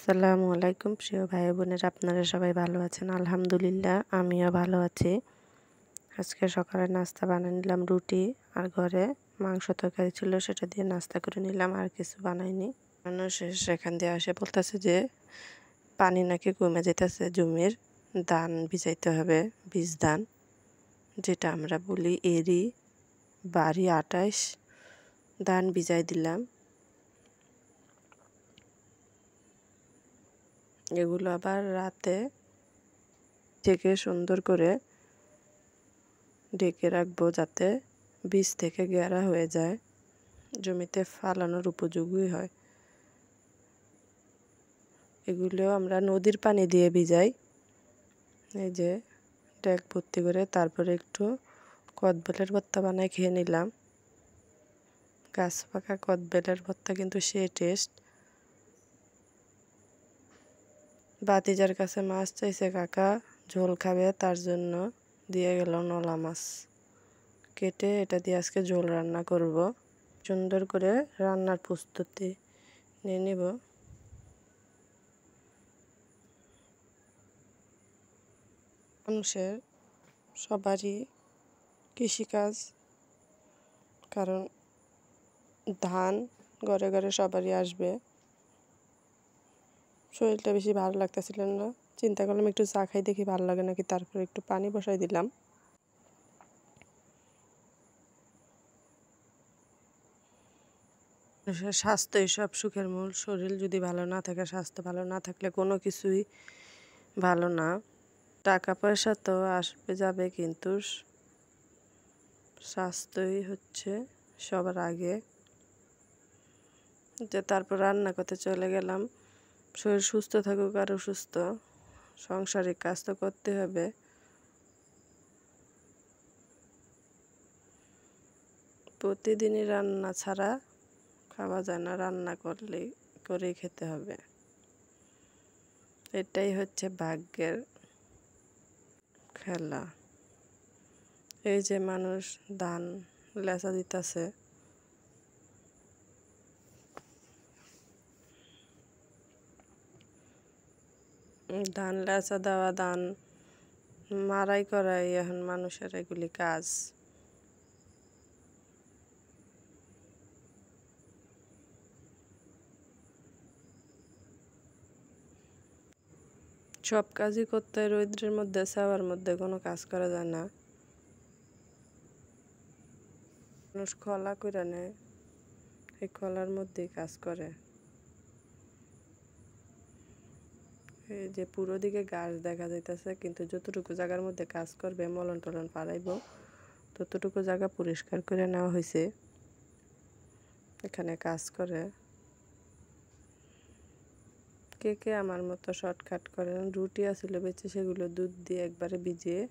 আসসালামু আলাইকুম প্রিয় ভাই বোনেরা, আপনারা সবাই ভালো আছেন? আলহামদুলিল্লাহ, আমিও ভালো আছি। আজকে সকালে নাস্তা বানিয়ে নিলাম রুটি, আর ঘরে মাংস তরকারি ছিল, সেটা দিয়ে নাস্তা করে নিলাম, আর কিছু বানাইনি। মানুষ সেখান দিয়ে আসে বলতেছে যে পানি নাকি কমে যেতেছে, জমির ধান ভিজাইতে হবে, বীজ ধান, যেটা আমরা বলি এরি বাড়ি 28 ধান ভিজাই দিলাম। এগুলো আবার রাতে থেকে সুন্দর করে ঢেকে রাখবো, যাতে বীজ থেকে গেরা হয়ে যায়, জমিতে ফালানোর উপযোগী হয়। এগুলো আমরা নদীর পানি দিয়ে ভিজাই, এই যে ডেক ভর্তি করে। তারপরে একটু কদবেলের ভর্তা বানাই খেয়ে নিলাম। গাছ পাকা কদবেলের ভর্তা কিন্তু সে টেস্ট। বাতিজার কাছে মাছ চাইছে, কাকা ঝোল খাবে, তার জন্য দিয়ে গেল নলা মাছ কেটে। এটা দিয়ে আজকে ঝোল রান্না করব। সুন্দর করে রান্নার প্রস্তুতি নিয়ে নিব। মানুষের সবারই কৃষিকাজ, কারণ ধান ঘরে ঘরে সবারই আসবে। শরীরটা বেশি ভালো লাগতেছিল না, চিন্তা করলাম একটু চা খাই, দেখি ভালো লাগে নাকি। তারপর একটু পানি বসাই দিলাম। মানুষের স্বাস্থ্যই সব সুখের মূল। শরীর যদি ভালো না থাকে, স্বাস্থ্য ভালো না থাকলে কোনো কিছুই ভালো না। টাকা পয়সা তো আসবে যাবে, কিন্তু স্বাস্থ্যই হচ্ছে সবার আগে। যে তারপর রান্না করতে চলে গেলাম। শরীর সুস্থ থাকুক আর অসুস্থ, সাংসারিক কাজ তো করতে হবে। প্রতিদিনই রান্না ছাড়া খাওয়া যায় না, রান্না করেই খেতে হবে। এটাই হচ্ছে ভাগ্যের খেলা। এই যে মানুষ ধান লেচা দিতেছে, ধান লেচা দেওয়া, ধান মারাই করাই এখন মানুষের এগুলি কাজ। সব কাজই করতে হয় রৌদ্রের মধ্যে, ছাওয়ার মধ্যে কোনো কাজ করা যায় না। মানুষ খলা করে নেয়, এই খলার মধ্যেই কাজ করে। এই যে পুরো দিকে গাছ দেখা যাইতেছে, কিন্তু যতটুকু জায়গার মধ্যে কাজ করবে, মলন টলন পাড়াইব, ততটুকু জায়গা পরিষ্কার করে নেওয়া হয়েছে, এখানে কাজ করে। কে কে আমার মতো শর্টকাট করেন? রুটি আসছিল বেঁচে, সেগুলো দুধ দিয়ে একবারে ভিজিয়ে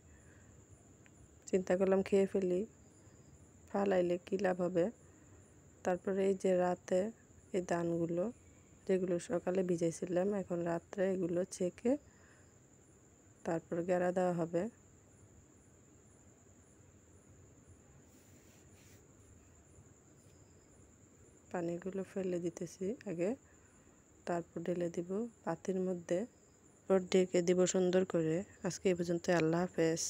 চিন্তা করলাম খেয়ে ফেলি, ফালাইলে কী লাভ হবে। তারপরে এই যে রাতে এই ধানগুলো, যেগুলো সকালে ভিজাইছিলাম, এখন রাত্রে এগুলো ছেঁকে তারপর গেরা দেওয়া হবে। পানিগুলো ফেলে দিতেছি আগে, তারপর ঢেলে দিব পাতির মধ্যে, ওর ঢেকে দিব সুন্দর করে। আজকে এই পর্যন্ত, আল্লাহ হাফেজ।